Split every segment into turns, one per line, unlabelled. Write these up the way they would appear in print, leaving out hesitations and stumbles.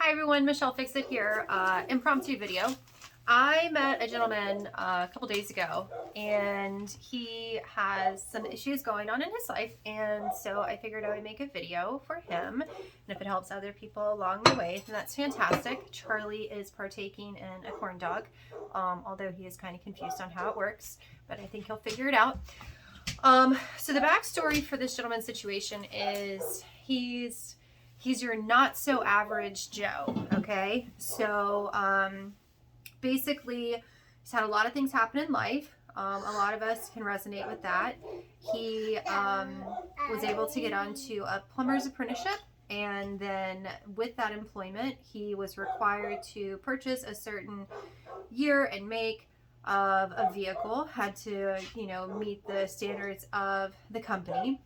Hi everyone, Michelle Fixit here. Impromptu video. I met a gentleman a couple days ago and he has some issues going on in his life, and so I figured I would make a video for him, and if it helps other people along the way, then that's fantastic. Charlie is partaking in a corn dog, although he is kind of confused on how it works, but I think he'll figure it out. So the backstory for this gentleman's situation is he's your not so average Joe, okay? So basically he's had a lot of things happen in life. A lot of us can resonate with that. He was able to get onto a plumber's apprenticeship, and then with that employment he was required to purchase a certain year and make of a vehicle, had to, meet the standards of the company.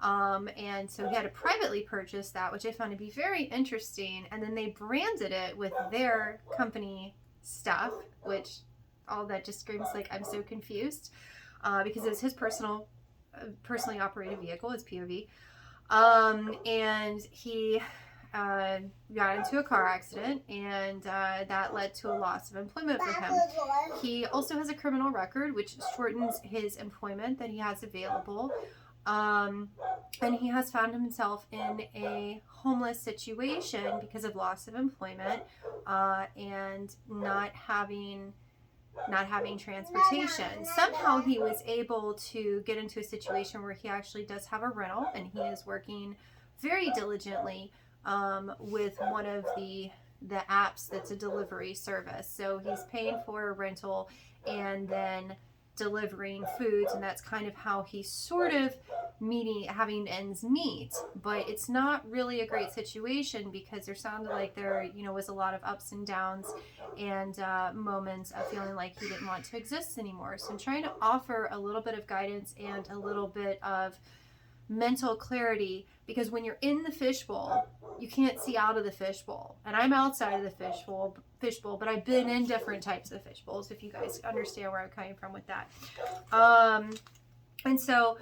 And so he had to privately purchase that, which I found to be very interesting. And then they branded it with their company stuff, which all that just screams like I'm so confused, because it was his personally operated vehicle, his POV. And he got into a car accident, and that led to a loss of employment for him. He also has a criminal record, which shortens his employment that he has available. And he has found himself in a homeless situation because of loss of employment, and not having transportation. Somehow he was able to get into a situation where he actually does have a rental, and he is working very diligently with one of the apps that's a delivery service. So he's paying for a rental and then delivering foods, and that's kind of how he's sort of having ends meet. But it's not really a great situation, because there sounded like there was a lot of ups and downs and moments of feeling like he didn't want to exist anymore. So I'm trying to offer a little bit of guidance and a little bit of mental clarity, because when you're in the fishbowl, you can't see out of the fishbowl. And I'm outside of the fishbowl, but I've been in different types of fishbowls, if you guys understand where I'm coming from with that. And so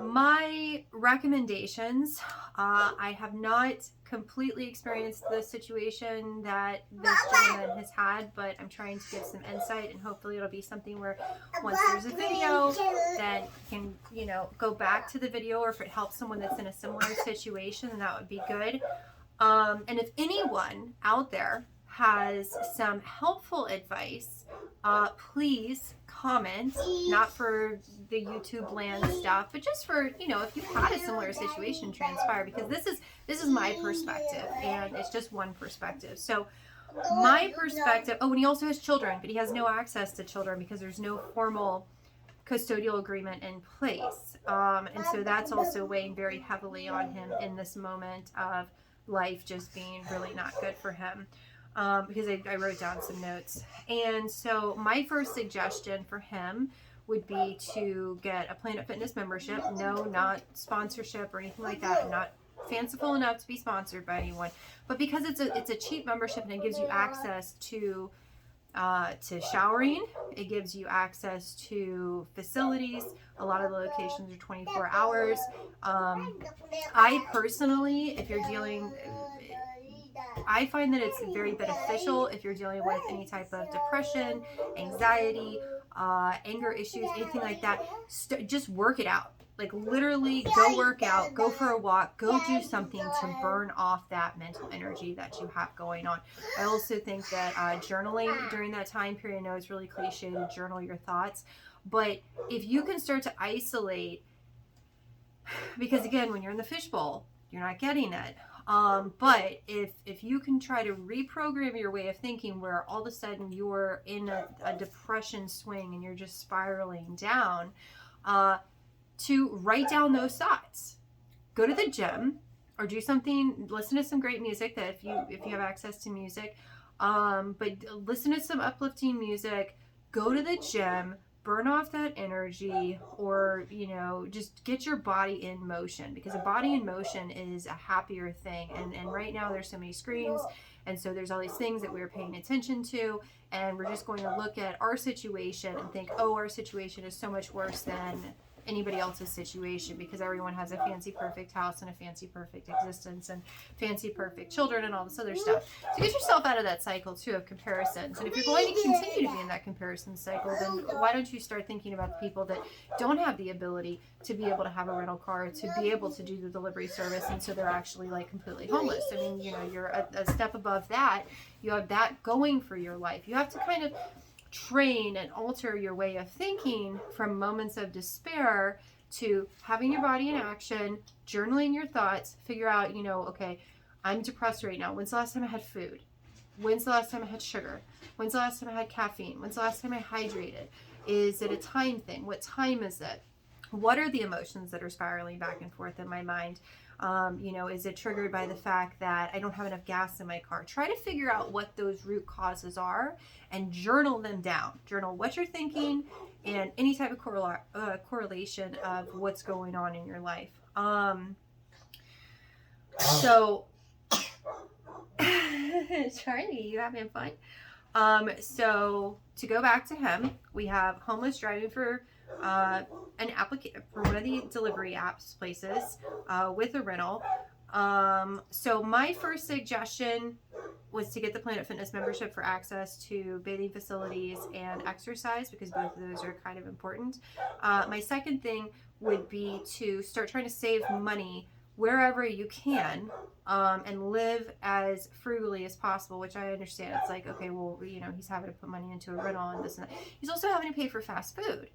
my recommendations, I have not completely experienced the situation that this gentleman has had, but I'm trying to give some insight, and hopefully it'll be something where once there's a video, then you can, go back to the video, or if it helps someone that's in a similar situation, then that would be good. And if anyone out there has some helpful advice, please comment, not for the YouTube land stuff, but just for, if you've had a similar situation transpire, because this is my perspective, and it's just one perspective. So my perspective, and he also has children, but he has no access to children because there's no formal custodial agreement in place. And so that's also weighing very heavily on him in this moment of life just being really not good for him. Because I wrote down some notes. And so my first suggestion for him would be to get a Planet Fitness membership. No, not sponsorship or anything like that. I'm not fanciful enough to be sponsored by anyone. But because it's a cheap membership, and it gives you access to showering, it gives you access to facilities. A lot of the locations are 24 hours. I personally, I find that it's very beneficial if you're dealing with any type of depression, anxiety, anger issues, anything like that. Just work it out. Like literally go work out, go for a walk, go do something to burn off that mental energy that you have going on. I also think that journaling during that time period, I know it's really cliche to journal your thoughts, but if you can start to isolate, because again, when you're in the fishbowl, you're not getting it. But if you can try to reprogram your way of thinking, where all of a sudden you're in a depression swing and you're just spiraling down, to write down those thoughts. Go to the gym or do something, listen to some great music, that if you have access to music, but listen to some uplifting music, go to the gym, burn off that energy, or just get your body in motion, because a body in motion is a happier thing. And right now there's so many screens, and so there's all these things that we're paying attention to, and we're just going to look at our situation and think, oh, our situation is so much worse than anybody else's situation, because everyone has a fancy perfect house and a fancy perfect existence and fancy perfect children and all this other stuff. So get yourself out of that cycle too of comparisons. And if you're going to continue to be in that comparison cycle, then why don't you start thinking about the people that don't have the ability to be able to have a rental car, to be able to do the delivery service, and so they're actually like completely homeless. I mean, you know, you're a step above that. You have that going for your life. You have to kind of train and alter your way of thinking from moments of despair to having your body in action, journaling your thoughts, figure out, you know, okay, I'm depressed right now. When's the last time I had food? When's the last time I had sugar? When's the last time I had caffeine? When's the last time I hydrated? Is it a time thing? What time is it? What are the emotions that are spiraling back and forth in my mind? You know, is it triggered by the fact that I don't have enough gas in my car? Try to figure out what those root causes are and journal them down. Journal what you're thinking and any type of correlation of what's going on in your life. So, Charlie, you having fun? So to go back to him, we have homeless driving for an application for one of the delivery apps places with a rental. So my first suggestion was to get the Planet Fitness membership for access to bathing facilities and exercise, because both of those are kind of important. My second thing would be to start trying to save money wherever you can, and live as frugally as possible, which I understand. It's like, okay, well, you know, he's having to put money into a rental and this and that. He's also having to pay for fast food.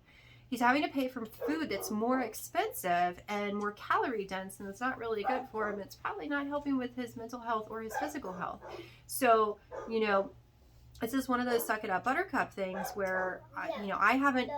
He's having to pay for food that's more expensive and more calorie dense, and it's not really good for him. It's probably not helping with his mental health or his physical health. So, you know, this is one of those suck it up buttercup things where, I haven't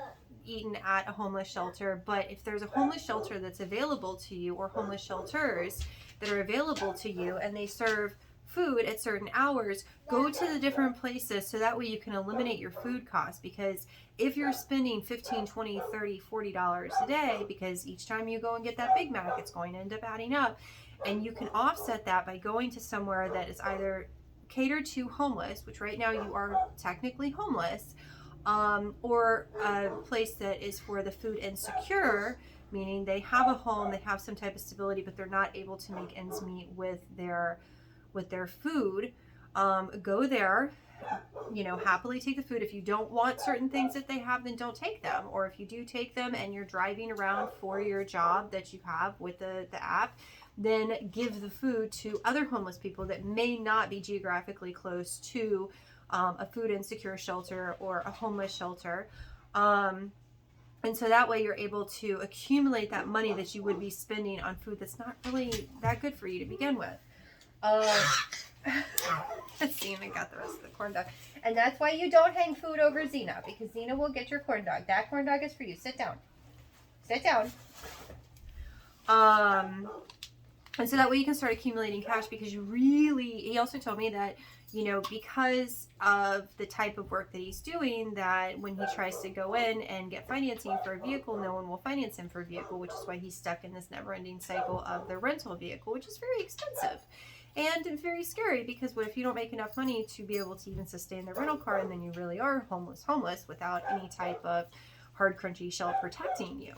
eaten at a homeless shelter, but if there's a homeless shelter that's available to you, or homeless shelters that are available to you, and they serve food at certain hours, go to the different places so that way you can eliminate your food costs. Because if you're spending $15, $20, $30, $40 a day, because each time you go and get that Big Mac, it's going to end up adding up, and you can offset that by going to somewhere that is either catered to homeless, which right now you are technically homeless, or a place that is for the food insecure, meaning they have a home, they have some type of stability, but they're not able to make ends meet with their food. Go there, happily take the food. If you don't want certain things that they have, then don't take them. Or if you do take them and you're driving around for your job that you have with the app, then give the food to other homeless people that may not be geographically close to a food insecure shelter or a homeless shelter. And so that way you're able to accumulate that money that you would be spending on food that's not really that good for you to begin with. Xena got the rest of the corn dog. And that's why you don't hang food over Xena, because Xena will get your corn dog. That corn dog is for you. Sit down. Sit down. And so that way you can start accumulating cash, because he also told me that, because of the type of work that he's doing, that when he tries to go in and get financing for a vehicle, no one will finance him for a vehicle, which is why he's stuck in this never-ending cycle of the rental vehicle, which is very expensive and very scary, because what if you don't make enough money to be able to even sustain the rental car, and then you really are homeless without any type of hard, crunchy shell protecting you.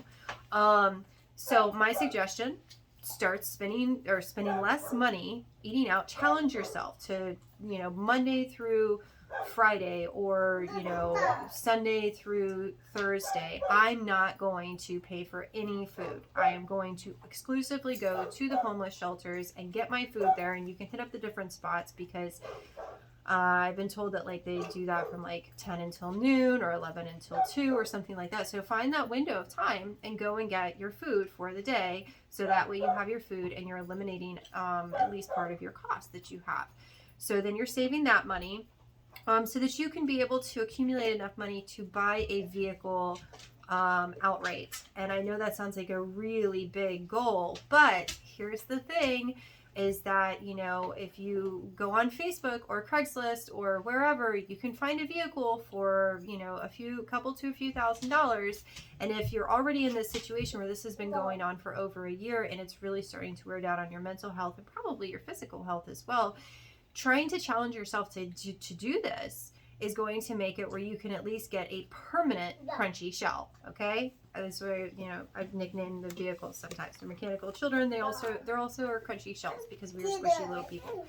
So my suggestion, start spending less money eating out. Challenge yourself to, Monday through Friday, or Sunday through Thursday, I'm not going to pay for any food. I am going to exclusively go to the homeless shelters and get my food there. And you can hit up the different spots, because I've been told that they do that from 10 until noon or 11 until 2 or something like that. So find that window of time and go and get your food for the day, so that way you have your food and you're eliminating at least part of your cost that you have. So then you're saving that money, so that you can be able to accumulate enough money to buy a vehicle outright. And I know that sounds like a really big goal, but here's the thing, is that, if you go on Facebook or Craigslist or wherever, you can find a vehicle for, a few $1,000 And if you're already in this situation where this has been going on for over a year, and it's really starting to wear down on your mental health and probably your physical health as well, trying to challenge yourself to do this is going to make it where you can at least get a permanent crunchy shell. Okay, that's why, you know, I've nicknamed the vehicles sometimes. They're mechanical children. They're also are crunchy shells because we are squishy little people.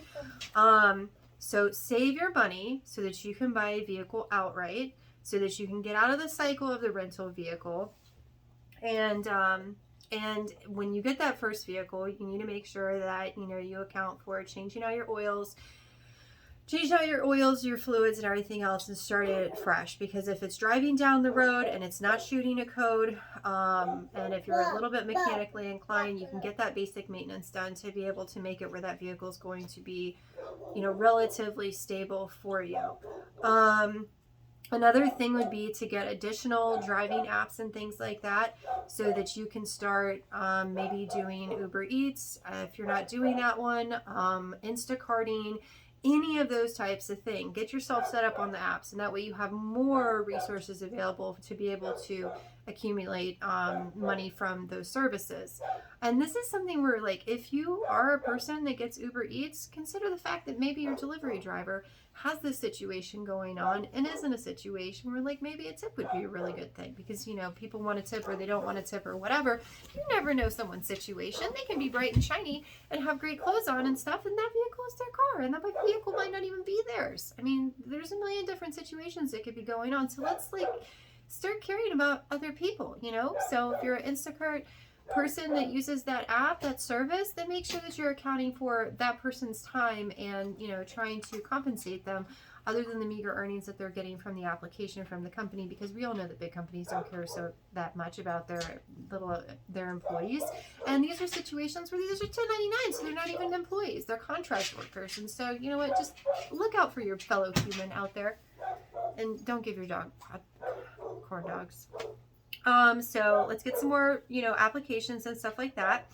So save your money so that you can buy a vehicle outright, so that you can get out of the cycle of the rental vehicle. And when you get that first vehicle, you need to make sure that, you know, you account for changing out your oils, your fluids, and everything else, and start it fresh. Because if it's driving down the road and it's not shooting a code, and if you're a little bit mechanically inclined, you can get that basic maintenance done to be able to make it where that vehicle is going to be, you know, relatively stable for you. Another thing would be to get additional driving apps and things like that, so that you can start maybe doing Uber Eats if you're not doing that one, Instacarting, any of those types of things. Get yourself set up on the apps, and that way you have more resources available to be able to accumulate money from those services. And this is something where, like, if you are a person that gets Uber Eats, consider the fact that maybe your delivery driver has this situation going on and is in a situation where, like, maybe a tip would be a really good thing, because, you know, people want a tip or they don't want a tip or whatever. You never know someone's situation. They can be bright and shiny and have great clothes on and stuff, and that vehicle is their car, and that vehicle might not even be theirs. I mean, there's a million different situations that could be going on. So let's, like, start caring about other people, you know? So if you're an Instacart person that uses that app, that service, then make sure that you're accounting for that person's time and, you know, trying to compensate them other than the meager earnings that they're getting from the application from the company, because we all know that big companies don't care that much about their employees. And these are situations where these are 1099, so they're not even employees, they're contract workers. And so, you know what, just look out for your fellow human out there, and don't give your dog corn dogs. So let's get some more, you know, applications and stuff like that.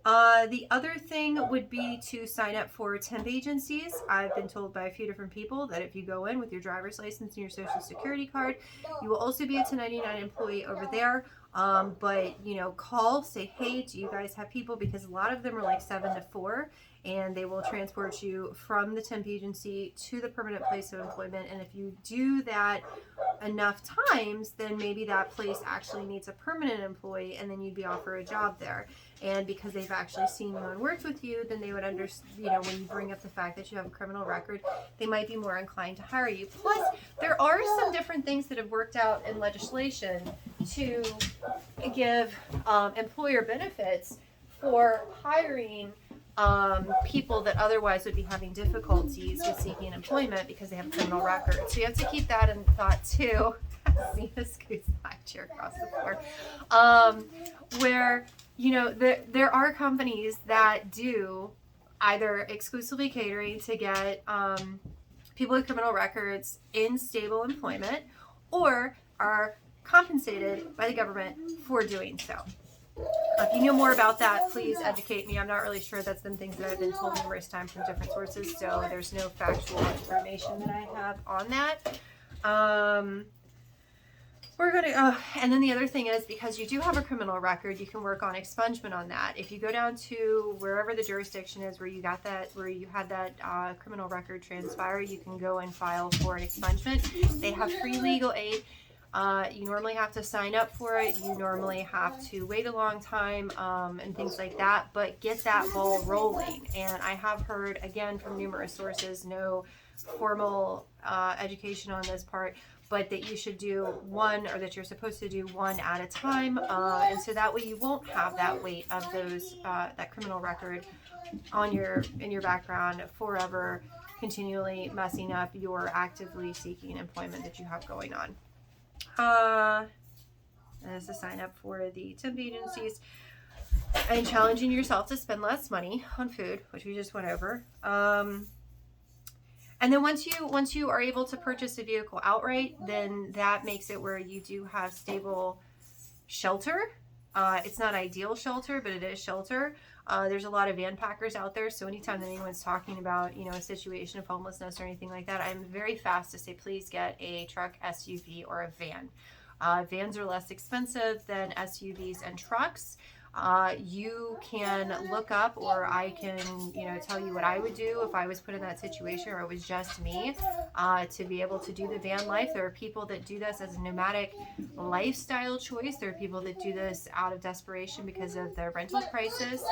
The other thing would be to sign up for temp agencies. I've been told by a few different people that if you go in with your driver's license and your social security card, you will also be a 1099 employee over there. But, you know, call, say, hey, do you guys have people? Because a lot of them are like 7 to 4, and they will transport you from the temp agency to the permanent place of employment. And if you do that enough times, then maybe that place actually needs a permanent employee, and then you'd be offered a job there. And because they've actually seen you and worked with you, then they would understand, you know, when you bring up the fact that you have a criminal record, they might be more inclined to hire you. Plus, there are some different things that have worked out in legislation to give employer benefits for hiring people that otherwise would be having difficulties with seeking employment because they have a criminal record. So you have to keep that in thought too. See the scoots back chair across the floor. Where, you know, there are companies that do either exclusively catering to get people with criminal records in stable employment, or are compensated by the government for doing so. If you know more about that, please educate me. I'm not really sure. That's been things that I've been told numerous times from different sources, so there's no factual information that I have on that. We're gonna, and then the other thing is, because you do have a criminal record, you can work on expungement on that. If you go down to wherever the jurisdiction is where you got that, where you had that criminal record transpire, you can go and file for an expungement. They have free legal aid. You normally have to sign up for it. You normally have to wait a long time and things like that, but get that ball rolling. And I have heard, again, from numerous sources, no formal education on this part, but that you should do one, or that you're supposed to do one at a time. And so that way you won't have that weight of those, that criminal record on in your background forever, continually messing up your actively seeking employment that you have going on. As a sign up for the temp agencies and challenging yourself to spend less money on food, which we just went over. And then once you are able to purchase a vehicle outright, then that makes it where you do have stable shelter. It's not ideal shelter, but it is shelter. There's a lot of van packers out there, so anytime that anyone's talking about, you know, a situation of homelessness or anything like that, I'm very fast to say, please get a truck, SUV, or a van. Vans are less expensive than SUVs and trucks. You can look up, or I can, tell you what I would do if I was put in that situation or it was just me, to be able to do the van life. There are people that do this as a nomadic lifestyle choice. There are people that do this out of desperation because of the rental prices,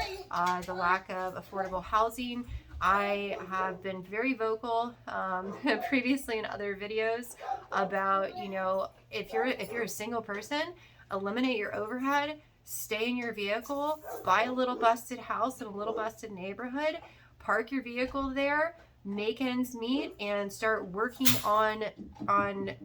the lack of affordable housing. I have been very vocal previously in other videos about, if you're a single person, eliminate your overhead, stay in your vehicle, buy a little busted house in a little busted neighborhood, park your vehicle there, make ends meet, and start working on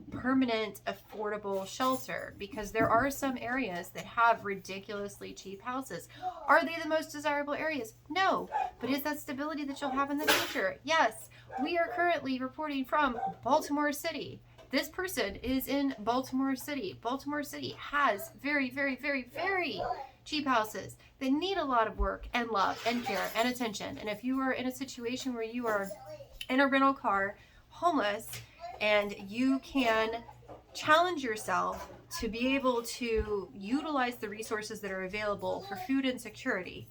permanent affordable shelter, because there are some areas that have ridiculously cheap houses. Are they the most desirable areas? No. But is that stability that you'll have in the future? Yes. We are currently reporting from Baltimore City. This person is in Baltimore City. Baltimore City has very, very, very, very cheap houses that need a lot of work and love and care and attention. And if you are in a situation where you are in a rental car, homeless, and you can challenge yourself to be able to utilize the resources that are available for food and security,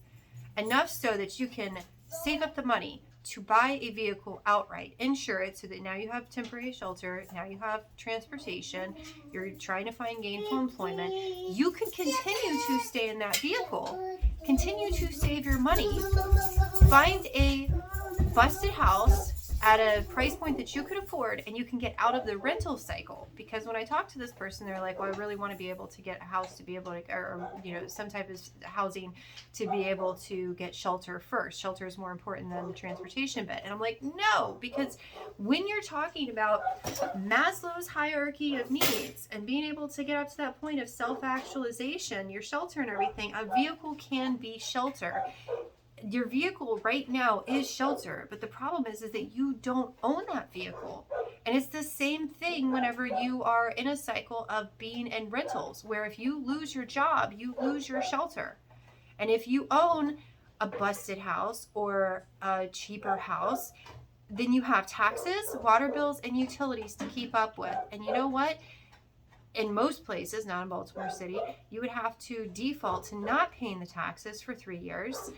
enough so that you can save up the money to buy a vehicle outright, insure it so that now you have temporary shelter, now you have transportation, you're trying to find gainful employment, you can continue to stay in that vehicle, continue to save your money, find a busted house at a price point that you could afford, and you can get out of the rental cycle. Because when I talk to this person, they're like, well, I really want to be able to get a house to be able to, or some type of housing to be able to get shelter first. Shelter is more important than the transportation bit. And I'm like, no, because when you're talking about Maslow's hierarchy of needs and being able to get up to that point of self-actualization, your shelter and everything, a vehicle can be shelter. Your vehicle right now is shelter, but the problem is that you don't own that vehicle. And it's the same thing whenever you are in a cycle of being in rentals, where if you lose your job, you lose your shelter. And if you own a busted house or a cheaper house, then you have taxes, water bills, and utilities to keep up with. And you know what? In most places, not in Baltimore City, you would have to default to not paying the taxes for 3 years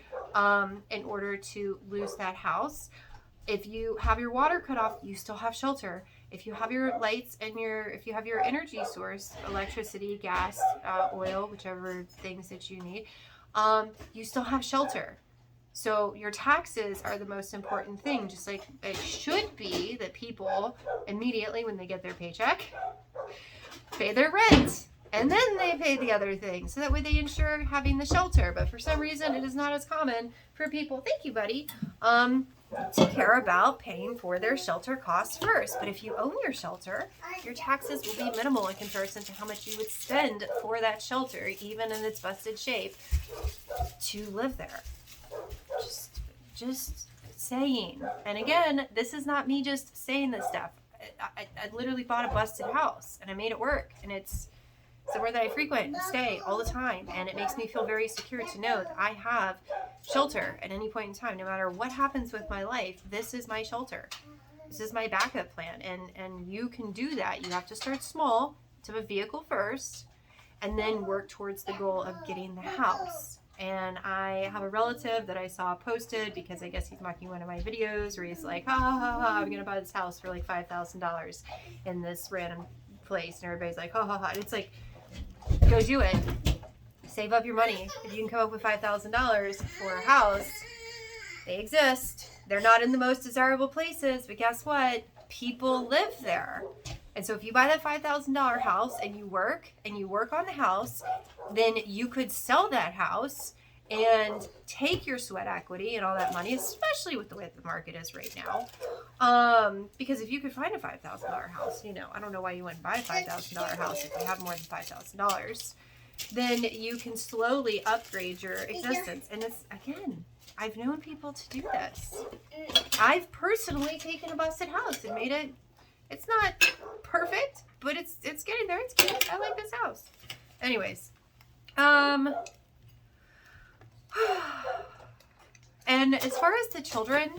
in order to lose that house. If you have your water cut off, you still have shelter. If you have your lights and if you have your energy source, electricity, gas, oil, whichever things that you need, you still have shelter. So your taxes are the most important thing, just like it should be that people immediately when they get their paycheck pay their rent, and then they pay the other thing, so that way they ensure having the shelter. But for some reason, it is not as common for people, thank you, buddy, to care about paying for their shelter costs first. But if you own your shelter, your taxes will be minimal in comparison to how much you would spend for that shelter, even in its busted shape, to live there. Just saying. And again, this is not me just saying this stuff. I literally bought a busted house and I made it work, and it's somewhere that I frequent and stay all the time, and it makes me feel very secure to know that I have shelter at any point in time. No matter what happens with my life, this is my shelter. This is my backup plan, and you can do that. You have to start small, to have a vehicle first, and then work towards the goal of getting the house. And I have a relative that I saw posted, because I guess he's mocking one of my videos, where he's like, ha ha ha, I'm gonna buy this house for like $5,000 in this random place, and everybody's like, ha ha ha. And it's like, go do it. Save up your money. If you can come up with $5,000 for a house, they exist. They're not in the most desirable places, but guess what? People live there. And so if you buy that $5,000 house and you work on the house, then you could sell that house and take your sweat equity and all that money, especially with the way the market is right now. Because if you could find a $5,000 house, I don't know why you wouldn't buy a $5,000 house if you have more than $5,000, then you can slowly upgrade your existence. And it's, again, I've known people to do this. I've personally taken a busted house and made it. It's not perfect, but it's getting there. It's cute. I like this house. Anyways, and as far as the children,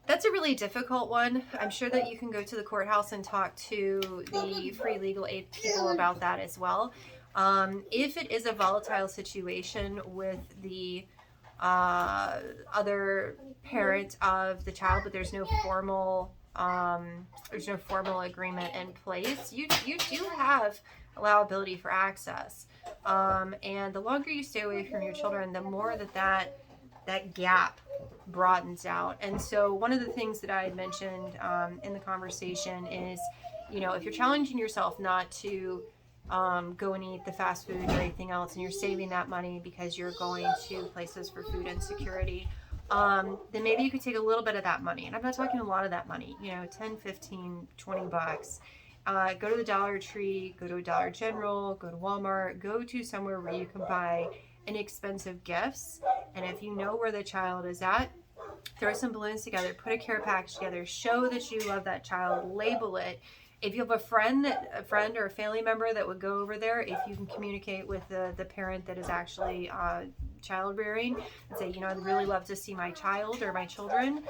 that's a really difficult one. I'm sure that you can go to the courthouse and talk to the free legal aid people about that as well. If it is a volatile situation with the other parent of the child, but there's no formal agreement in place, you do have allowability for access. And the longer you stay away from your children, the more that gap broadens out. And so one of the things that I had mentioned in the conversation is, if you're challenging yourself not to go and eat the fast food or anything else, and you're saving that money because you're going to places for food insecurity, then maybe you could take a little bit of that money. And I'm not talking a lot of that money, 10, 15, 20 bucks. Go to the Dollar Tree, go to a Dollar General, go to Walmart, go to somewhere where you can buy inexpensive gifts. And if you know where the child is at, throw some balloons together, put a care package together, show that you love that child, label it. If you have a friend or a family member that would go over there, if you can communicate with the parent that is actually child rearing and say, I'd really love to see my child or my children,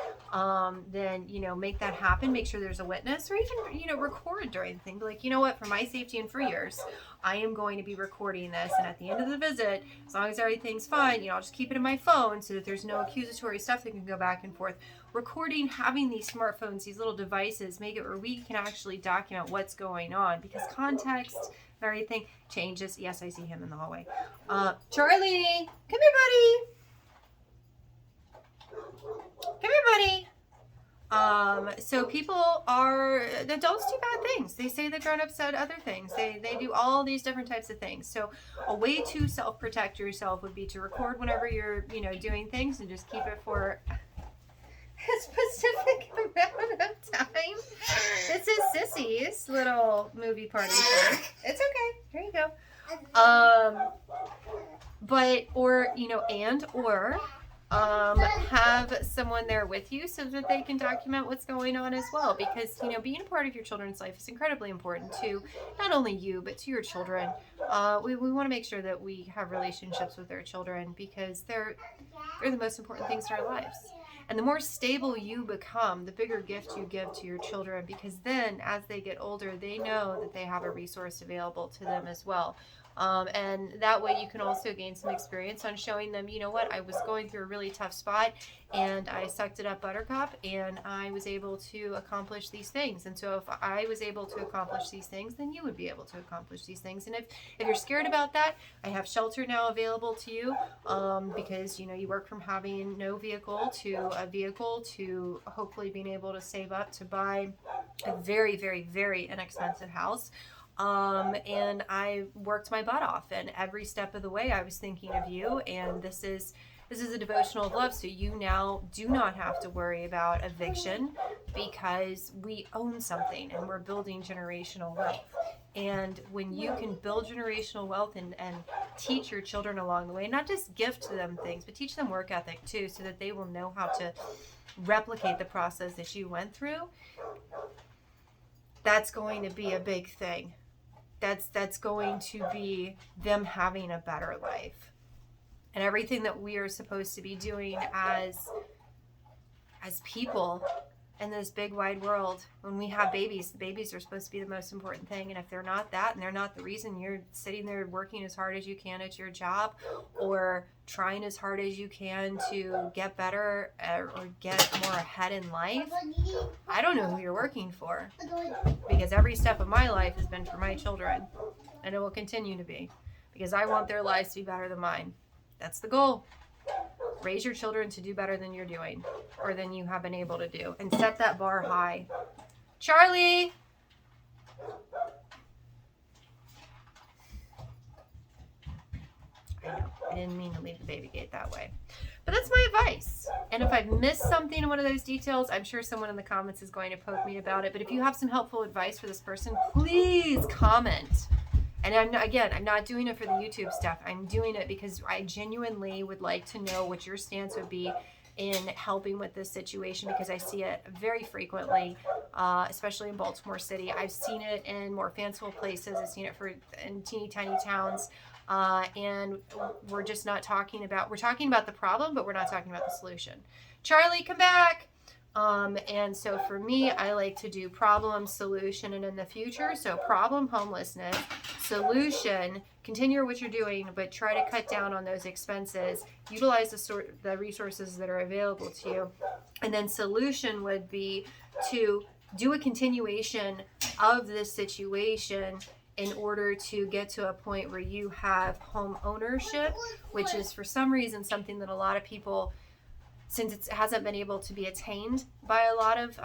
then, make that happen. Make sure there's a witness, or even, record during the thing. Be like, what, for my safety and for yours, I am going to be recording this. And at the end of the visit, as long as everything's fine, I'll just keep it in my phone so that there's no accusatory stuff that can go back and forth. Recording, having these smartphones, these little devices, make it where we can actually document what's going on, because context and everything changes. Yes, I see him in the hallway. Charlie, come here, buddy. Come here, buddy. So the adults do bad things. They say the grown-ups said other things. They do all these different types of things. So a way to self-protect yourself would be to record whenever you're, doing things, and just keep it for a specific amount of time. This is Sissy's little movie party thing. It's okay. Here you go. Have someone there with you so that they can document what's going on as well, because being a part of your children's life is incredibly important to not only you but to your children. We want to make sure that we have relationships with our children, because they're the most important things in our lives. And the more stable you become, the bigger gift you give to your children, because then as they get older, they know that they have a resource available to them as well. And that way you can also gain some experience on showing them, I was going through a really tough spot and I sucked it up, Buttercup, and I was able to accomplish these things. And so if I was able to accomplish these things, then you would be able to accomplish these things. And if you're scared about that, I have shelter now available to you, because, you work from having no vehicle to a vehicle to hopefully being able to save up to buy a very, very, very inexpensive house. And I worked my butt off, and every step of the way I was thinking of you, and this is a devotional of love. So you now do not have to worry about eviction, because we own something and we're building generational wealth. And when you can build generational wealth and teach your children along the way, not just gift them things, but teach them work ethic too, so that they will know how to replicate the process that you went through, that's going to be a big thing. That's going to be them having a better life. And everything that we are supposed to be doing as people in this big wide world, when we have babies, the babies are supposed to be the most important thing. And if they're not that, and they're not the reason you're sitting there working as hard as you can at your job, or trying as hard as you can to get better or get more ahead in life, I don't know who you're working for, because every step of my life has been for my children, and it will continue to be, because I want their lives to be better than mine. That's the goal. Raise your children to do better than you're doing, or than you have been able to do, and set that bar high. Charlie! I know, I didn't mean to leave the baby gate that way. But that's my advice. And if I've missed something in one of those details, I'm sure someone in the comments is going to poke me about it. But if you have some helpful advice for this person, please comment. And I'm not doing it for the YouTube stuff. I'm doing it because I genuinely would like to know what your stance would be in helping with this situation, because I see it very frequently, especially in Baltimore City. I've seen it in more fanciful places. I've seen it in teeny tiny towns. And we're just not talking about the problem, but we're not talking about the solution. Charlie, come back. And so for me, I like to do problem, solution, and in the future. So problem, homelessness, solution, continue what you're doing, but try to cut down on those expenses. Utilize the resources that are available to you. And then solution would be to do a continuation of this situation in order to get to a point where you have home ownership, which is for some reason something that a lot of people, since it hasn't been able to be attained by a lot of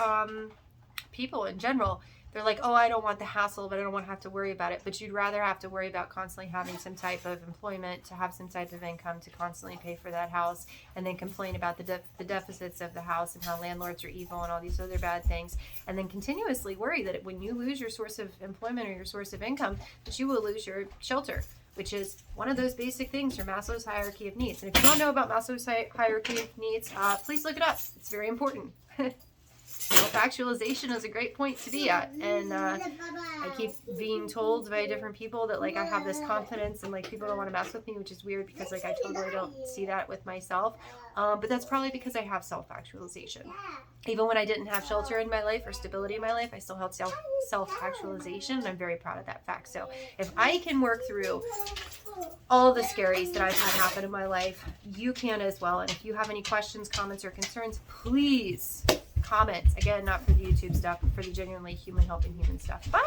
people in general, they're like, oh, I don't want the hassle, but I don't want to have to worry about it. But you'd rather have to worry about constantly having some type of employment, to have some type of income to constantly pay for that house, and then complain about the deficits of the house and how landlords are evil and all these other bad things, and then continuously worry that when you lose your source of employment or your source of income, that you will lose your shelter, which is one of those basic things from Maslow's hierarchy of needs. And if you don't know about Maslow's hierarchy of needs, please look it up. It's very important. Self-actualization is a great point to be at, and I keep being told by different people that like I have this confidence and like people don't want to mess with me, which is weird because like I totally don't see that with myself, but that's probably because I have self-actualization. Even when I didn't have shelter in my life or stability in my life, I still held self-actualization, and I'm very proud of that fact. So if I can work through all the scaries that I've had happen in my life, you can as well. And if you have any questions, comments, or concerns, please comment. Again, not for the YouTube stuff, but for the genuinely human helping human stuff. Bye!